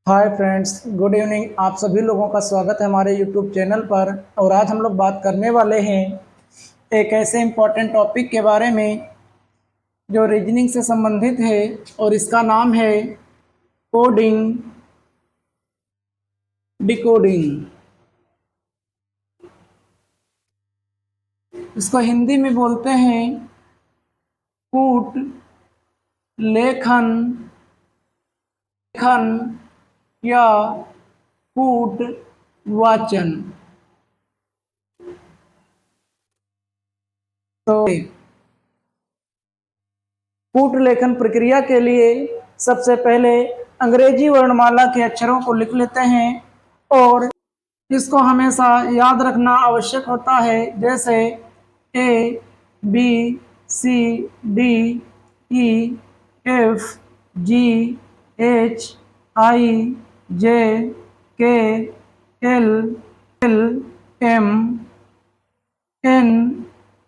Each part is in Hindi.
Hi friends, good evening. आप सभी लोगों का स्वागत है हमारे यूट्यूब चैनल पर। और आज हम लोग बात करने वाले हैं एक ऐसे इम्पोर्टेंट टॉपिक के बारे में जो रीजनिंग से संबंधित है, और इसका नाम है कोडिंग डिकोडिंग। इसको हिंदी में बोलते हैं कूट लेखन लेखन या कूट वाचन। तो कूट लेखन प्रक्रिया के लिए सबसे पहले अंग्रेजी वर्णमाला के अक्षरों को लिख लेते हैं, और इसको हमेशा याद रखना आवश्यक होता है। जैसे A, B, C, D, E, F, G, H, I, J, K, L, L, M, N,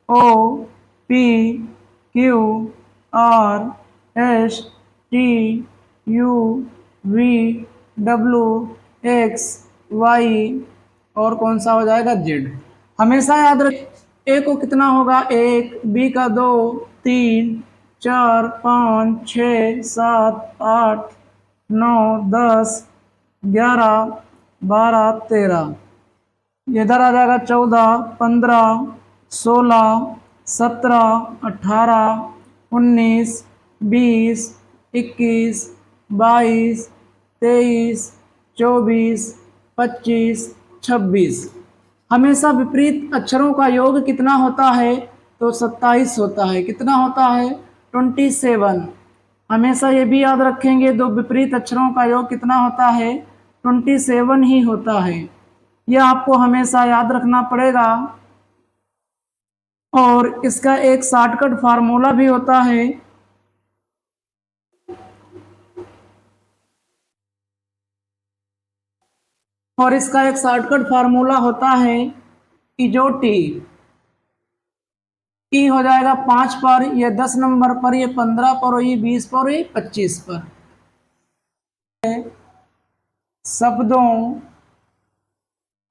O, P, Q, R, S, T, U, V, W, X, Y, और कौन सा हो जाएगा, जेड। हमेशा याद रख ए को कितना होगा, एक, बी का दो, तीन, चार, पाँच, छ, सात, आठ, नौ, 10, 11, 12, 13। इधर आ जाएगा 14, 15, 16, 17, 18, 19, 20, 21, 22, 23, 24, 25, 26। हमेशा विपरीत अक्षरों का योग कितना होता है, तो 27 होता है। कितना होता है, 27। हमेशा ये भी याद रखेंगे, दो विपरीत अक्षरों का योग कितना होता है, 27 ही होता है। यह आपको हमेशा याद रखना पड़ेगा। और इसका एक शॉर्टकट फार्मूला भी होता है। और इसका एक शॉर्टकट फार्मूला होता है कि जो टी ई हो जाएगा 5 पर, ये 10 नंबर पर, ये 15 पर, ये 20 पर, ये 25 पर। शब्दों,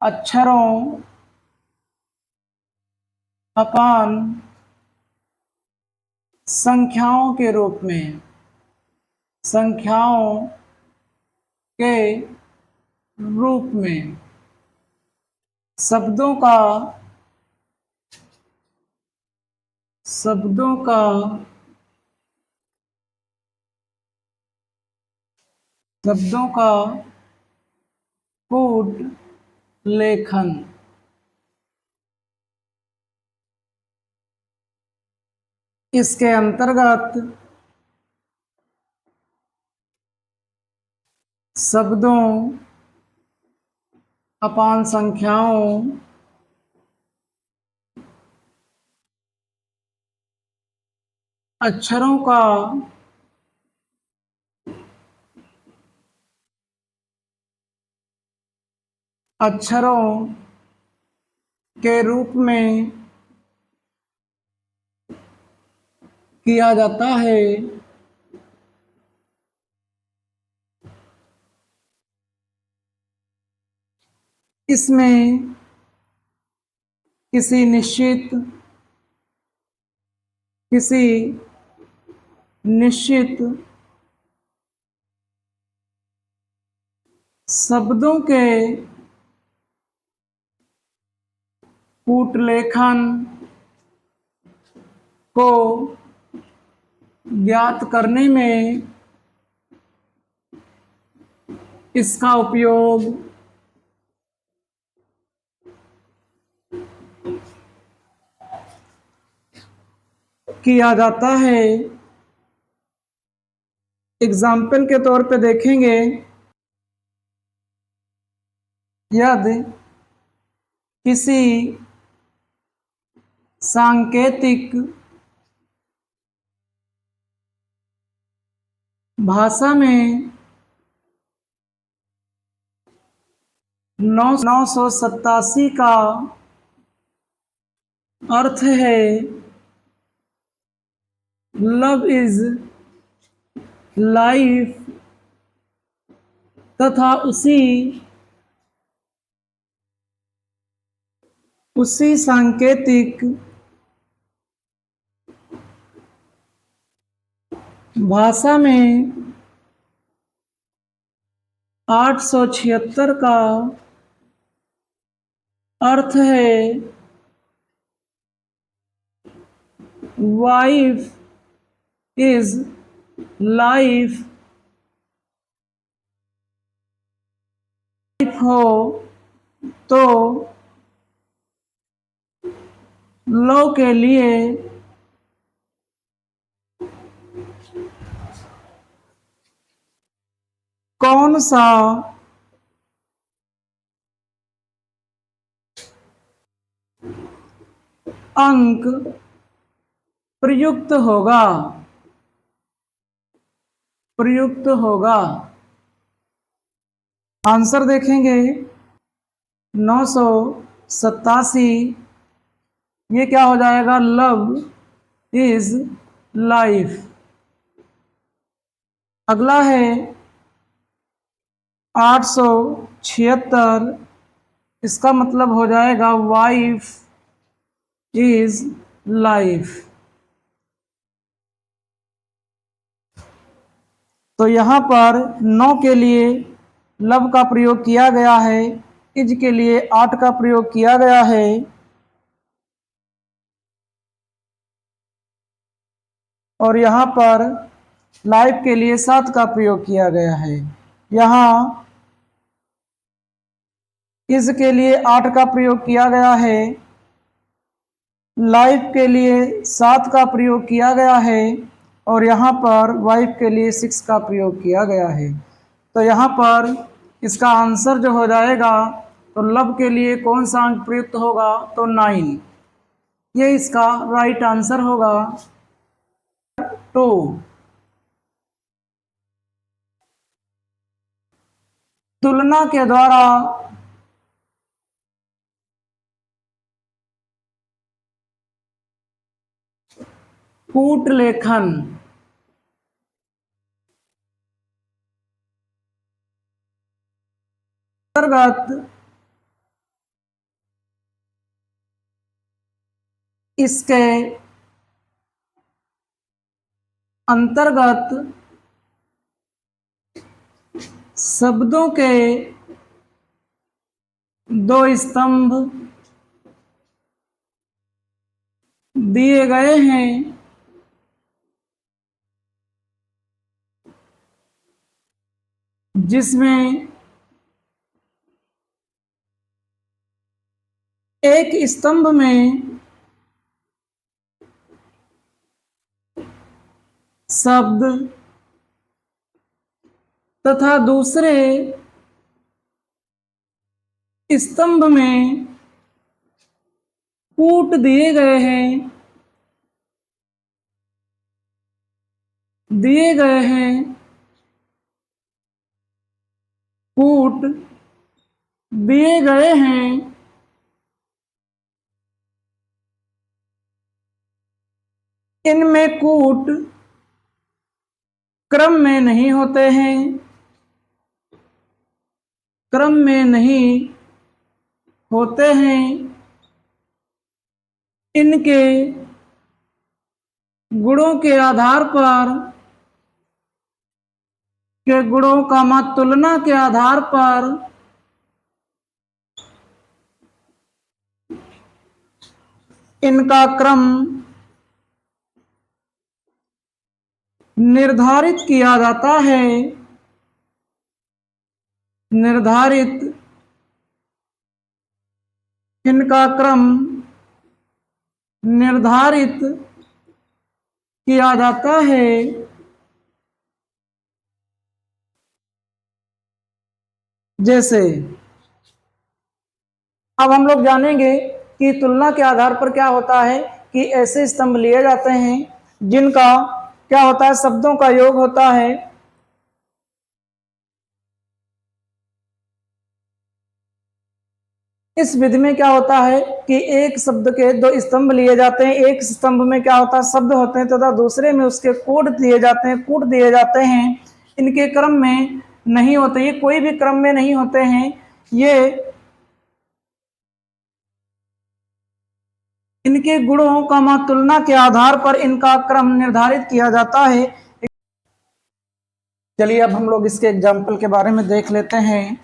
अक्षरों, अपान संख्याओं के रूप में, संख्याओं के रूप में शब्दों का शब्दों का शब्दों का कूट लेखन। इसके अंतर्गत शब्दों, अपान संख्याओं, अक्षरों का अक्षरों के रूप में किया जाता है। इसमें किसी निश्चित शब्दों के कूटलेखन को ज्ञात करने में इसका उपयोग किया जाता है। एग्जाम्पल के तौर पे देखेंगे, यदि किसी सांकेतिक भाषा में 987 का अर्थ है लव इज लाइफ, तथा उसी सांकेतिक भाषा में 876 का अर्थ है वाइफ इज लाइफ हो तो लो के लिए कौन सा अंक प्रयुक्त होगा। आंसर देखेंगे 987। ये क्या हो जाएगा? Love is life. अगला है 876। इसका मतलब हो जाएगा वाइफ इज लाइफ। तो यहाँ पर 9 के लिए लव का प्रयोग किया गया है, इज के लिए 8 का प्रयोग किया गया है, और यहाँ पर लाइफ के लिए 7 का प्रयोग किया गया है। यहाँ इज के लिए 8 का प्रयोग किया गया है, लाइफ के लिए 7 का प्रयोग किया गया है, और यहाँ पर वाइफ के लिए 6 का प्रयोग किया गया है। तो यहाँ पर इसका आंसर जो हो जाएगा, तो लव के लिए कौन सा अंक प्रयुक्त होगा? तो 9। ये इसका राइट आंसर होगा 2। तुलना के द्वारा कूट लेखन अंतर्गत इसके अंतर्गत शब्दों के 2 स्तंभ दिए गए हैं, जिसमें एक स्तंभ में शब्द तथा दूसरे स्तंभ में कूट दिए गए हैं, कूट दिए गए हैं। इनमें कूट क्रम में नहीं होते हैं, इनके गुणों के आधार पर तुलना के आधार पर इनका क्रम निर्धारित किया जाता है, इनका क्रम निर्धारित किया जाता है। जैसे अब हम लोग जानेंगे कि तुलना के आधार पर क्या होता है कि ऐसे स्तंभ लिए जाते हैं जिनका क्या होता है, शब्दों का योग होता है। इस विधि में क्या होता है कि एक शब्द के 2 स्तंभ लिए जाते हैं, एक स्तंभ में क्या होता है, शब्द होते हैं तथा दूसरे में उसके कूट दिए जाते हैं। इनके क्रम में नहीं होते, ये कोई भी क्रम में नहीं होते हैं, ये इनके गुणों का तुलना के आधार पर इनका क्रम निर्धारित किया जाता है। चलिए अब हम लोग इसके एग्जाम्पल के बारे में देख लेते हैं।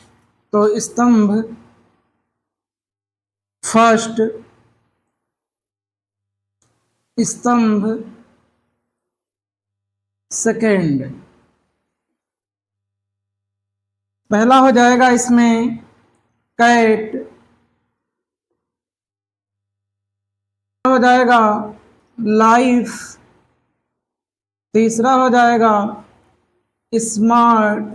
तो स्तंभ फर्स्ट, स्तंभ सेकेंड। पहला हो जाएगा इसमें कैट, हो जाएगा लाइफ, तीसरा हो जाएगा स्मार्ट,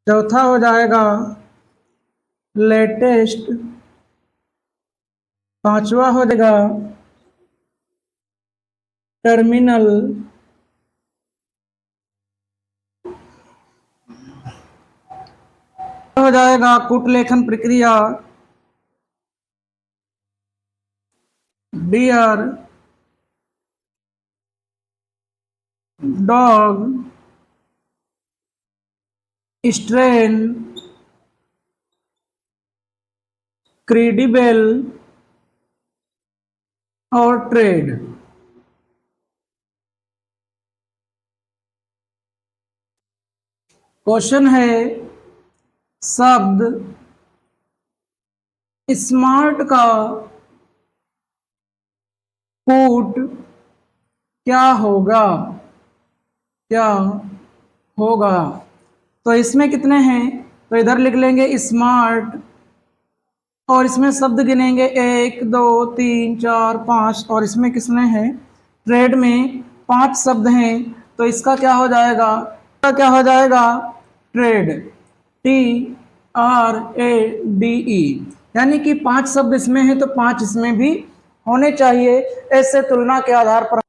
चौथा हो जाएगा लेटेस्ट, पांचवा हो जाएगा टर्मिनल, हो जाएगा कूट लेखन प्रक्रिया डियर, डॉग, स्ट्रेन, क्रेडिबल और ट्रेड। क्वेश्चन है शब्द स्मार्ट का कूट क्या होगा, क्या होगा। तो इसमें कितने हैं, तो इधर लिख लेंगे स्मार्ट और इसमें शब्द गिनेंगे 1 2 3 4 5 और इसमें कितने हैं, ट्रेड में 5 शब्द हैं। तो इसका क्या हो जाएगा, क्या हो जाएगा ट्रेड, TRADE, यानी कि 5 शब्द इसमें हैं तो 5 इसमें भी होने चाहिए। ऐसे तुलना के आधार पर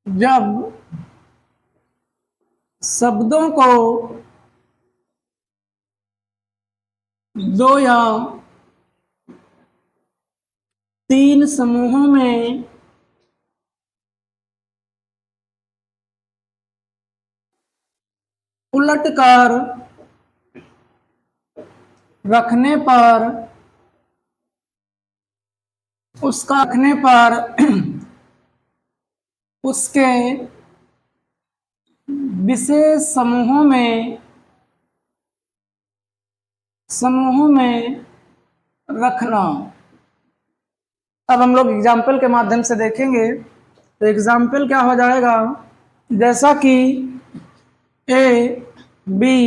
जब शब्दों को 2 या 3 समूहों में उलटकर रखने पर उसका रखने पर उसके विशेष समूहों में रखना। अब हम लोग एग्जाम्पल के माध्यम से देखेंगे। तो एग्जाम्पल क्या हो जाएगा, जैसा कि ABCDEF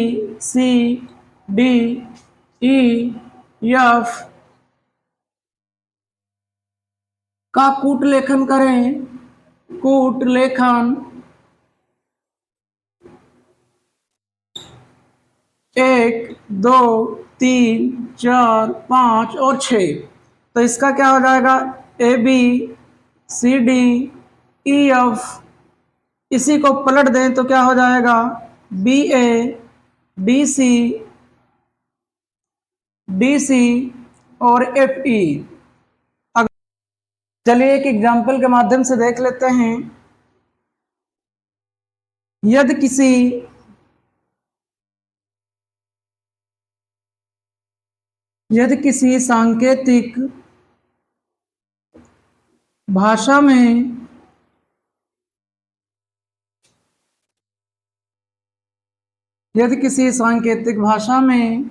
का कूट लेखन करें, कूट लेखन 1 2 3 4 5 और 6। तो इसका क्या हो जाएगा ABCDEF, इसी को पलट दें तो क्या हो जाएगा BABCDC और FE। चलिए एक एग्जाम्पल के माध्यम से देख लेते हैं। यदि किसी सांकेतिक भाषा में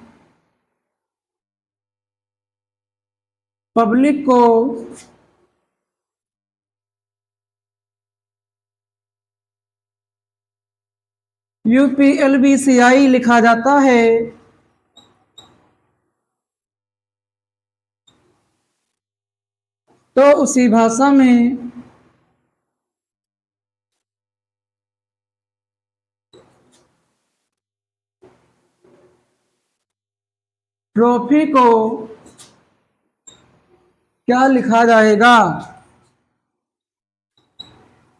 पब्लिक को UPLBCI लिखा जाता है तो उसी भाषा में ट्रॉफी को क्या लिखा जाएगा,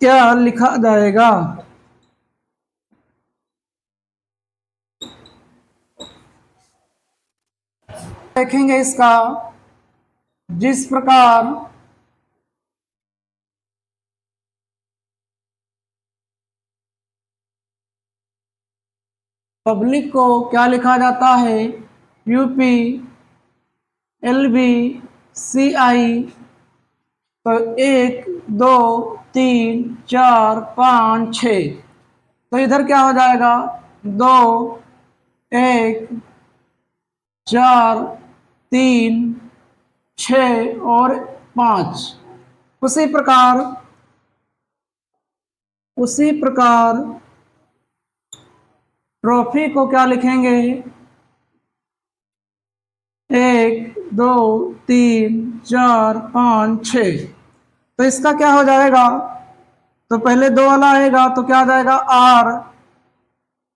क्या लिखा जाएगा। देखेंगे इसका, जिस प्रकार पब्लिक को क्या लिखा जाता है? UP LBCI। तो 1 2 3 4 5 6। तो इधर क्या हो जाएगा? 2 1 4 3 6 और 5। उसी प्रकार ट्रॉफी को क्या लिखेंगे? 1 2 3 4 5 6। तो इसका क्या हो जाएगा? तो पहले 2 वाला आएगा तो क्या आ जाएगा? R।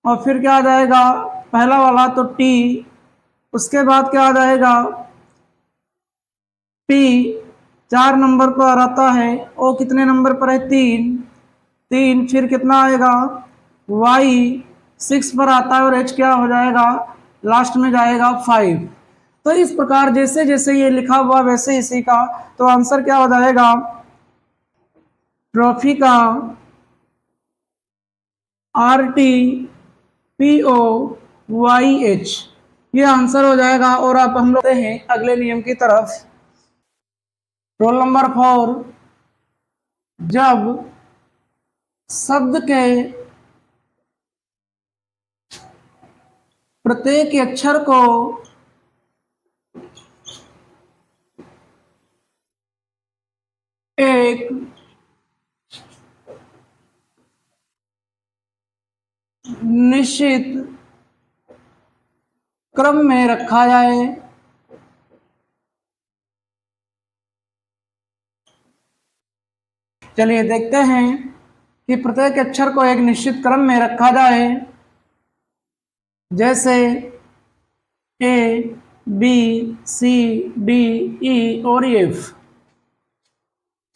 और फिर क्या आ जाएगा? पहला वाला तो T। उसके बाद क्या आ जाएगा? P। 4 नंबर पर आता है। O कितने नंबर पर है? 3। फिर कितना आएगा? Y 6 पर आता है। और H क्या हो जाएगा? लास्ट में जाएगा 5। तो इस प्रकार जैसे जैसे ये लिखा हुआ वैसे इसी का तो आंसर क्या हो जाएगा? ट्रॉफी का RTPOYH ये आंसर हो जाएगा। और अब हम लोग हैं अगले नियम की तरफ। Roll number 4। जब शब्द के प्रत्येक अक्षर को एक निश्चित क्रम में रखा जाए, चलिए देखते हैं कि प्रत्येक अक्षर को एक निश्चित क्रम में रखा जाए। जैसे ABCDE और F।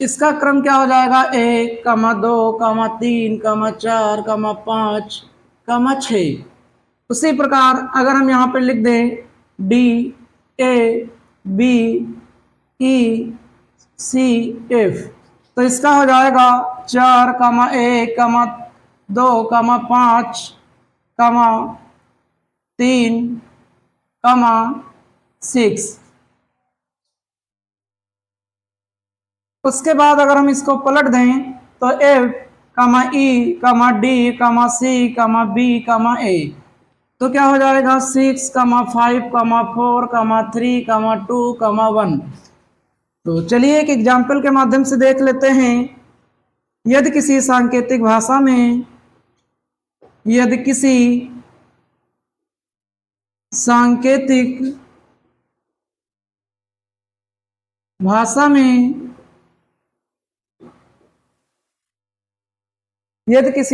इसका क्रम क्या हो जाएगा? 1 2 3 4 5 6। उसी प्रकार अगर हम यहाँ पे लिख दें DABECF तो इसका हो जाएगा 4 1 2 5 3 6। उसके बाद अगर हम इसको पलट दें तो F E D C B A। तो क्या हो जाएगा? 6 5 4 3 2 1। तो चलिए एक एग्जाम्पल के माध्यम से देख लेते हैं। यदि किसी सांकेतिक भाषा में यदि किसी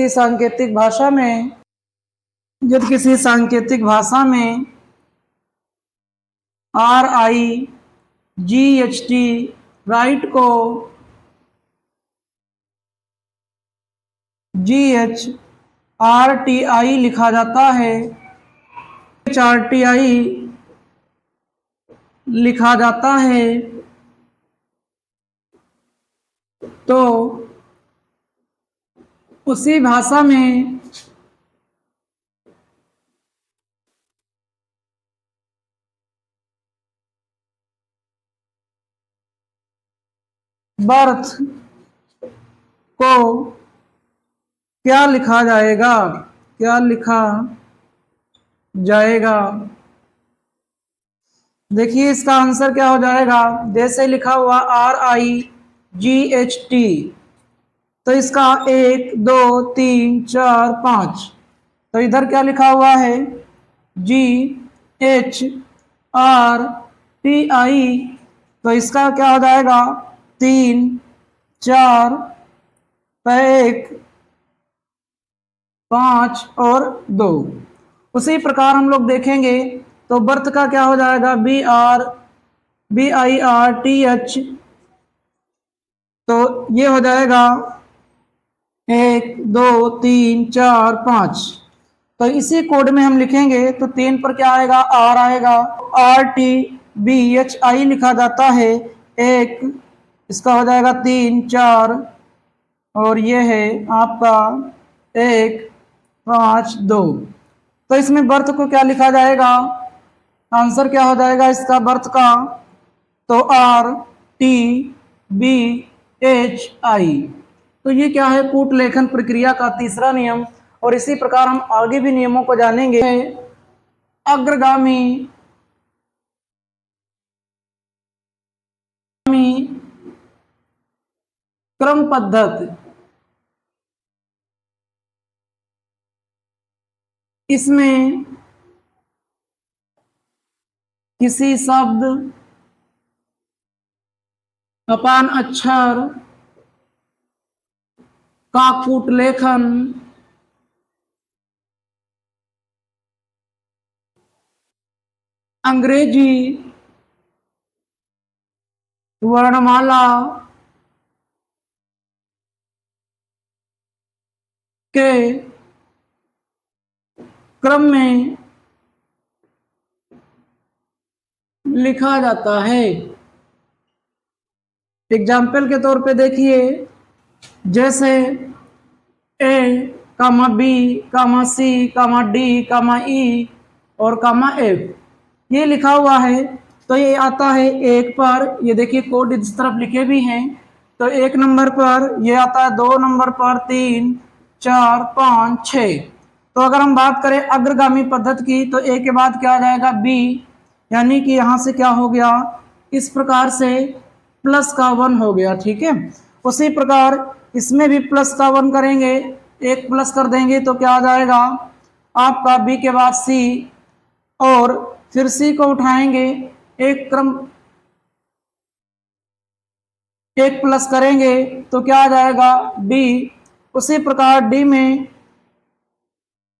सांकेतिक भाषा में RIGHT राइट को GHRTI लिखा जाता है, HRTI लिखा जाता है, तो उसी भाषा में बर्थ को क्या लिखा जाएगा? देखिए इसका आंसर क्या हो जाएगा? जैसे लिखा हुआ RIGHT तो इसका 1 2 3 4 5। तो इधर क्या लिखा हुआ है? GHRTI तो इसका क्या हो जाएगा? 3 4 1 5 और 2। उसी प्रकार हम लोग देखेंगे तो बर्थ का क्या हो जाएगा? BIRTH। तो ये हो जाएगा 1 2 3 4 5। तो इसी कोड में हम लिखेंगे तो 3 पर क्या आएगा? R आएगा। RTBHI लिखा जाता है। एक इसका हो जाएगा 3 4 और ये है आपका 1 5 2। तो इसमें बर्थ को क्या लिखा जाएगा, आंसर क्या हो जाएगा इसका बर्थ का, तो RTBHI। तो ये क्या है, कूट लेखन प्रक्रिया का तीसरा नियम। और इसी प्रकार हम आगे भी नियमों को जानेंगे। अग्रगामी क्रम पद्धति, इसमें किसी शब्द अपान अक्षर का कूटलेखन अंग्रेजी वर्णमाला के क्रम में लिखा जाता है। एग्जाम्पल के तौर पे देखिए, जैसे A, B, C, D, E और F ये लिखा हुआ है। तो ये आता है एक पर, ये देखिए कोड इस तरफ लिखे भी हैं। तो 1 नंबर पर ये आता है, 2 नंबर पर, 3, 4, 5, 6। तो अगर हम बात करें अग्रगामी पद्धति की, तो A के बाद क्या आ जाएगा, B, यानी कि यहाँ से क्या हो गया, इस प्रकार से प्लस का 1 हो गया। ठीक है, उसी प्रकार इसमें भी प्लस का 1 करेंगे, एक प्लस कर देंगे तो क्या आ जाएगा आपका B के बाद C, और फिर C को उठाएंगे, एक प्लस करेंगे तो क्या आ जाएगा D। उसी प्रकार D में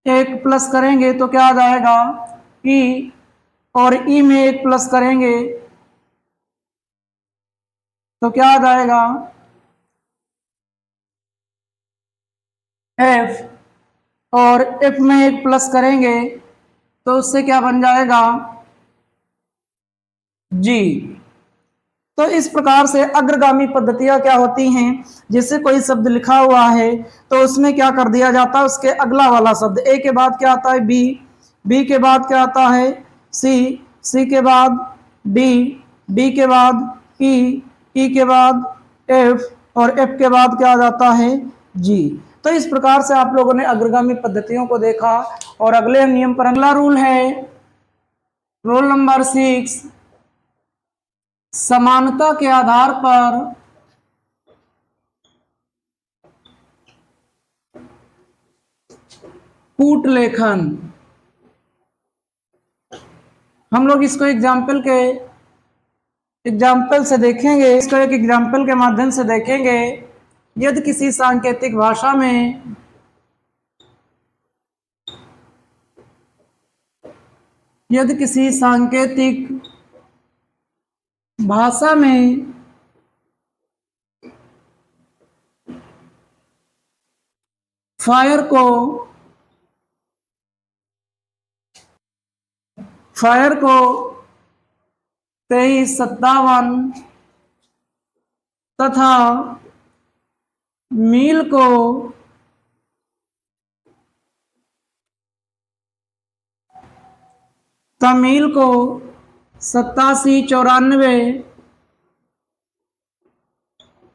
एक प्लस करेंगे तो क्या आ जाएगा E, और E में एक प्लस करेंगे तो क्या आ जाएगा F, और F में एक प्लस करेंगे तो उससे क्या बन जाएगा G। तो इस प्रकार से अग्रगामी पद्धतियां क्या होती हैं, जैसे कोई शब्द लिखा हुआ है तो उसमें क्या कर दिया जाता है, उसके अगला वाला शब्द, A के बाद क्या आता है B, B के बाद क्या आता है C, C के बाद D, D के बाद E, E के बाद F, और F के बाद क्या आ जाता है G। तो इस प्रकार से आप लोगों ने अग्रगामी पद्धतियों को देखा। और अगले नियम पर अगला रूल है रूल नंबर 6, समानता के आधार पर कूट लेखन। हम लोग इसको एग्जाम्पल से देखेंगे, इसको एक एग्जाम्पल के माध्यम से देखेंगे। यदि किसी सांकेतिक भाषा में फायर को 2357 तथा मील को 8794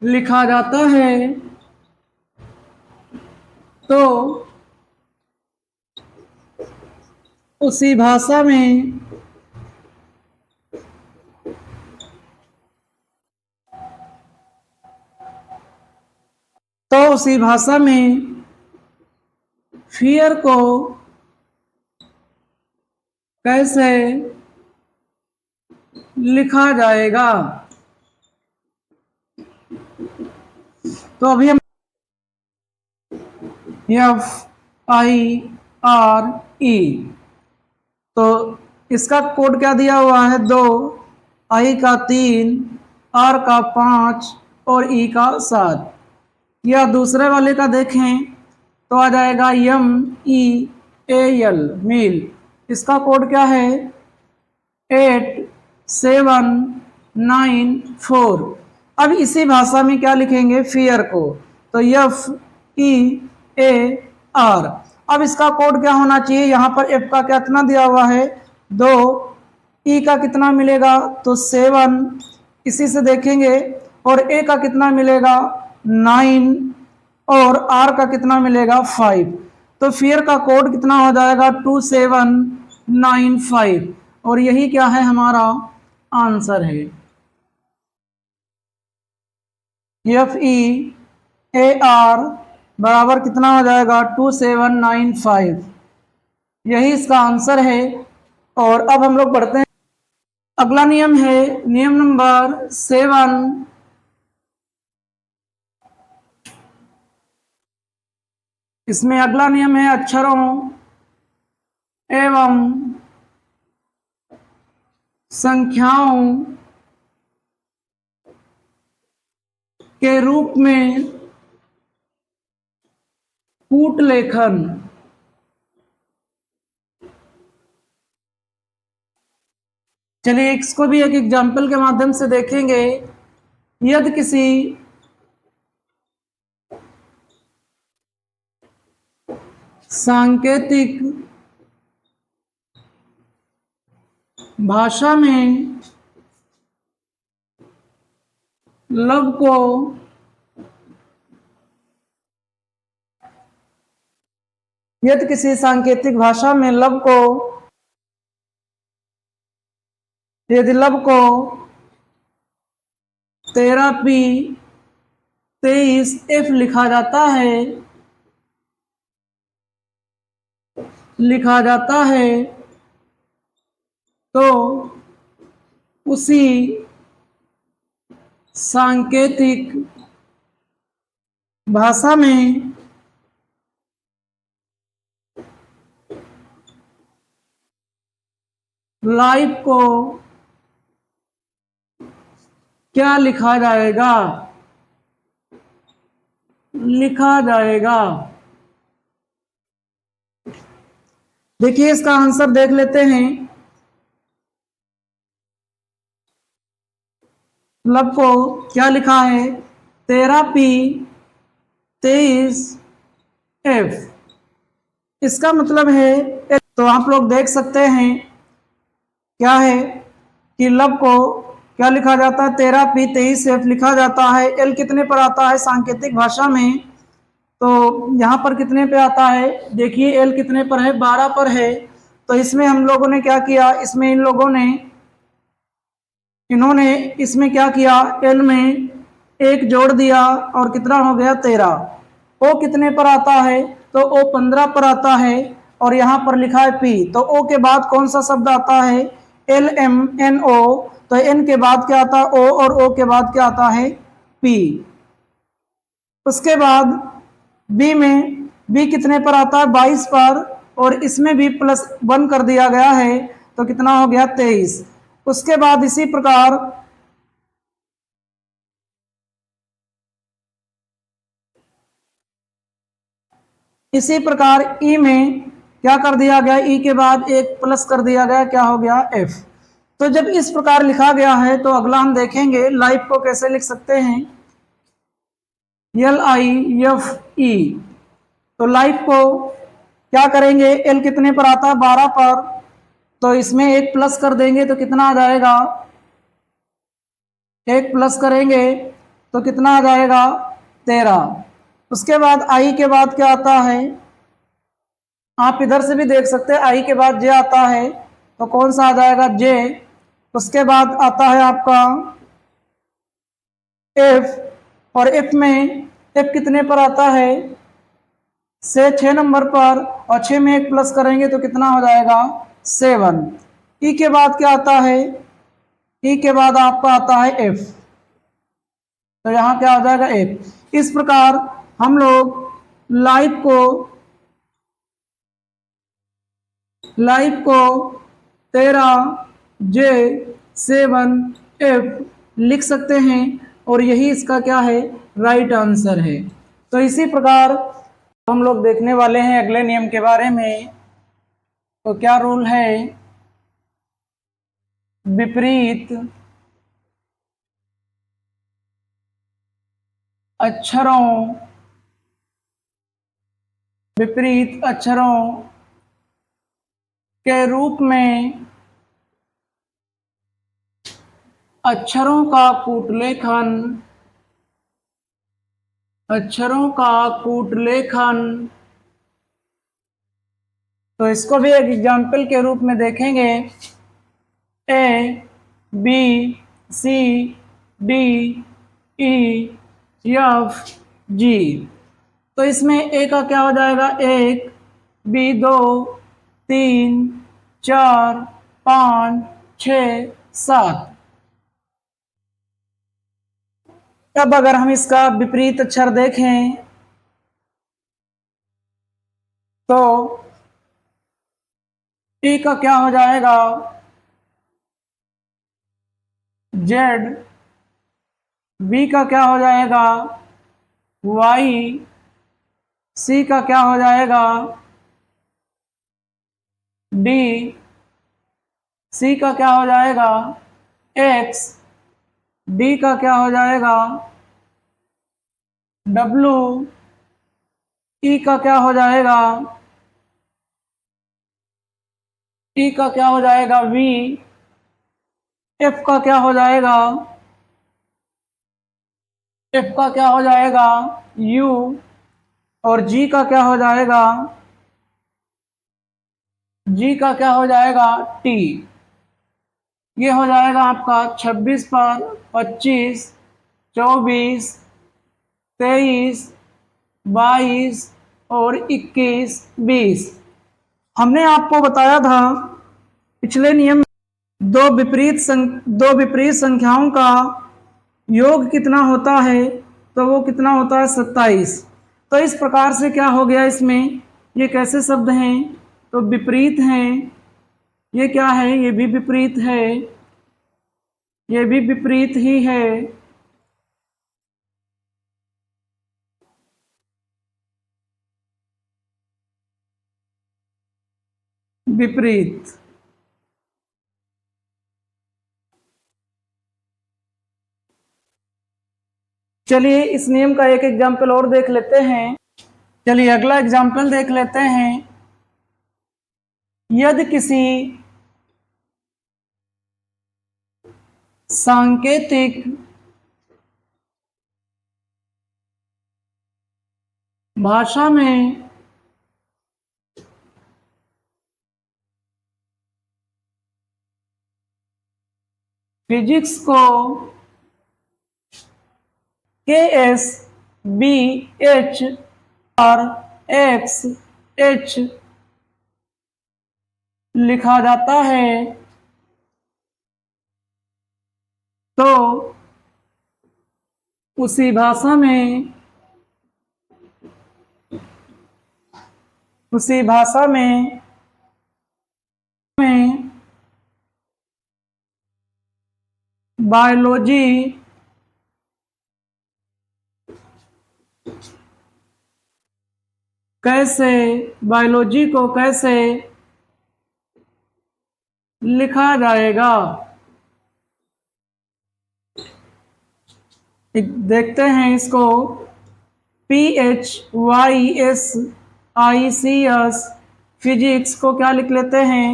लिखा जाता है, तो उसी भाषा में फियर को कैसे लिखा जाएगा। तो अभी हम FIRE, तो इसका कोड क्या दिया हुआ है, 2, I का 3, R का 5 और E का 7। या दूसरे वाले का देखें तो आ जाएगा MEAL, मील। इसका कोड क्या है 8794। अब इसी भाषा में क्या लिखेंगे फियर को, तो FEAR। अब इसका कोड क्या होना चाहिए, यहाँ पर एफ का कितना दिया हुआ है 2, ई का कितना मिलेगा तो 7, इसी से देखेंगे, और ए का कितना मिलेगा 9, और आर का कितना मिलेगा 5। तो फिर का कोड कितना हो जाएगा 2795, और यही क्या है हमारा आंसर है। एफ ई ए आर बराबर कितना हो जाएगा 2795, यही इसका आंसर है। और अब हम लोग पढ़ते हैं अगला नियम है नियम नंबर 7। इसमें अगला नियम है अक्षरों एवं संख्याओं के रूप में कूट लेखन। चलिए इसको भी एक एग्जाम्पल के माध्यम से देखेंगे। यदि किसी सांकेतिक भाषा में लब को यदि किसी सांकेतिक भाषा में लब को यदि लब को 13p 23f लिखा जाता है तो उसी सांकेतिक भाषा में लाइव को क्या लिखा जाएगा देखिए इसका आंसर देख लेते हैं। लब को क्या लिखा है 13p 23f, इसका मतलब है, तो आप लोग देख सकते हैं क्या है कि लब को क्या लिखा जाता है 13p 23f लिखा जाता है। एल कितने पर आता है सांकेतिक भाषा में, तो यहाँ पर कितने पे आता है, देखिए एल कितने पर है 12 पर है। तो इसमें हम लोगों ने क्या किया, इसमें इन्होंने इसमें क्या किया, एल में 1 जोड़ दिया और कितना हो गया 13। ओ कितने पर आता है, तो ओ 15 पर आता है, और यहाँ पर लिखा है पी, तो ओ के बाद कौन सा शब्द आता है एल एम एन ओ, तो एन के बाद क्या आता है ओ, और ओ के बाद क्या आता है पी। उसके बाद बी में बी कितने पर आता है 22 पर, और इसमें भी +1 कर दिया गया है, तो कितना हो गया 23। उसके बाद इसी प्रकार ई में क्या कर दिया गया, ई के बाद एक प्लस कर दिया गया, क्या हो गया एफ। तो जब इस प्रकार लिखा गया है तो अगला हम देखेंगे लाइफ को कैसे लिख सकते हैं, LIFE। तो लाइफ को क्या करेंगे, एल कितने पर आता है 12 पर, तो इसमें एक प्लस कर देंगे तो कितना आ जाएगा, एक प्लस करेंगे तो कितना आ जाएगा 13। उसके बाद आई के बाद क्या आता है, आप इधर से भी देख सकते हैं, आई के बाद जे आता है, तो कौन सा आ जाएगा जे। उसके बाद आता है आपका एफ, और एफ में एफ कितने पर आता है से 6 नंबर पर, और 6 में एक प्लस करेंगे तो कितना हो जाएगा 7। ई के बाद क्या आता है, ई के बाद आपका आता है एफ, तो यहाँ क्या हो जाएगा एफ। इस प्रकार हम लोग लाइव को 13J7F लिख सकते हैं, और यही इसका क्या है राइट आंसर है। तो इसी प्रकार हम लोग देखने वाले हैं अगले नियम के बारे में। तो क्या रूल है, विपरीत अक्षरों विपरीत अक्षरों के रूप में अक्षरों का कूटलेखन, अक्षरों का कूटलेखन। तो इसको भी एक एग्जाम्पल के रूप में देखेंगे। A B C D E F G. तो इसमें ए का क्या हो जाएगा? 1, बी 2, 3, 4, 5, 6, 7। अब अगर हम इसका विपरीत अक्षर देखें तो टी का क्या हो जाएगा? जेड। बी का क्या हो जाएगा? वाई। सी का क्या हो जाएगा? डी। सी का क्या हो जाएगा? एक्स। डी का क्या हो जाएगा? डब्लू। ई का क्या हो जाएगा? टी का क्या हो जाएगा? वी। एफ का क्या हो जाएगा? एफ का क्या हो जाएगा? यू। और जी का क्या हो जाएगा? जी का क्या हो जाएगा? टी। ये हो जाएगा आपका 26 पर 25, 24, 23, 22 और 21, 20। हमने आपको बताया था पिछले नियम दो विपरीत संख्याओं का योग कितना होता है, तो वो कितना होता है? 27। तो इस प्रकार से क्या हो गया इसमें, ये कैसे शब्द हैं? तो विपरीत हैं। ये क्या है? ये भी विपरीत है, ये भी विपरीत ही है। विपरीत। चलिए इस नियम का एक एग्जाम्पल और देख लेते हैं। चलिए अगला एग्जाम्पल देख लेते हैं। यदि किसी सांकेतिक भाषा में फिजिक्स को KS BH और XH लिखा जाता है, तो उसी भाषा में बायोलॉजी को कैसे लिखा जाएगा? देखते हैं इसको। PHYSICS फिजिक्स को क्या लिख लेते हैं?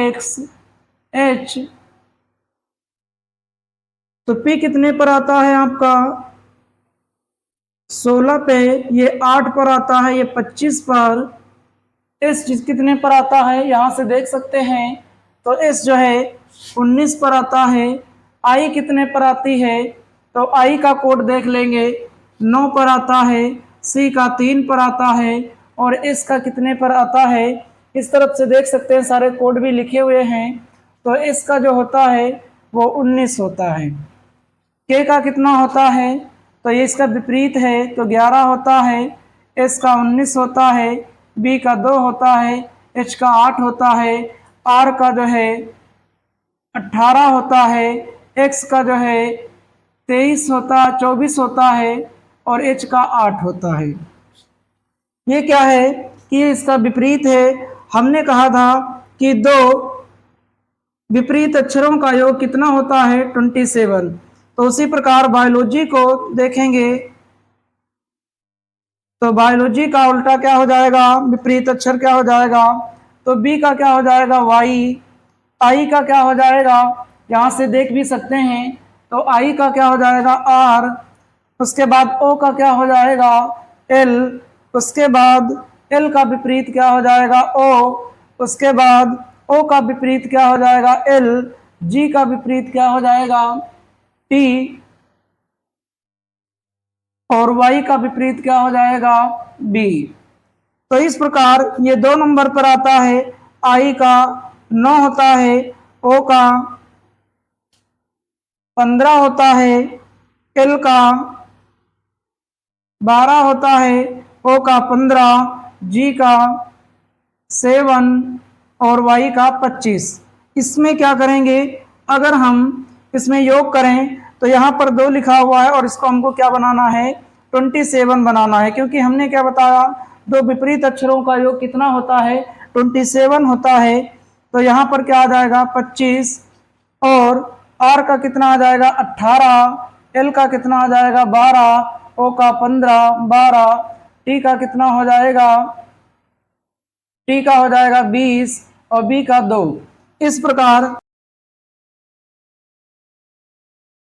KSBH तो P कितने पर आता है आपका? 16 पे। ये 8 पर आता है, ये 25 पर। S कितने पर आता है? यहाँ से देख सकते हैं। तो S जो है 19 पर आता है। I कितने पर आती है? तो I का कोड देख लेंगे, 9 पर आता है। C का 3 पर आता है। और S का कितने पर आता है? इस तरफ से देख सकते हैं, सारे कोड भी लिखे हुए हैं। तो S का जो होता है वो 19 होता है। K का कितना होता है? तो ये इसका विपरीत है, तो 11 होता है। S का 19 होता है। B का 2 होता है। H का 8 होता है। R का जो है 18 होता है। X का जो है 24 होता है। और H का 8 होता है। ये क्या है कि इसका विपरीत है। हमने कहा था कि दो विपरीत अक्षरों का योग कितना होता है 27। तो उसी प्रकार बायोलॉजी को देखेंगे तो बायोलॉजी का उल्टा क्या हो जाएगा, विपरीत अक्षर क्या हो जाएगा, तो बी का क्या हो जाएगा वाई, आई का क्या हो जाएगा, यहाँ से देख भी सकते हैं, तो आई का क्या हो जाएगा आर, उसके बाद ओ का क्या हो जाएगा एल, उसके बाद एल का विपरीत क्या हो जाएगा ओ, उसके बाद ओ का विपरीत क्या हो जाएगा एल, जी का विपरीत क्या हो जाएगा टी, और y का विपरीत क्या हो जाएगा b। तो इस प्रकार ये 2 नंबर पर आता है, i का 9 होता है, o का 15 होता है, l का 12 होता है, o का 15, g का 7 और y का 25। इसमें क्या करेंगे, अगर हम इसमें योग करें तो यहाँ पर 2 लिखा हुआ है और इसको हमको क्या बनाना है 27 बनाना है, क्योंकि हमने क्या बताया दो विपरीत अक्षरों का योग कितना होता है 27 होता है। तो यहाँ पर क्या आ जाएगा 25 और आर का कितना आ जाएगा 18, एल का कितना आ जाएगा 12, ओ का 15, 12, टी का कितना हो जाएगा, टी का हो जाएगा 20 और बी का 2। इस प्रकार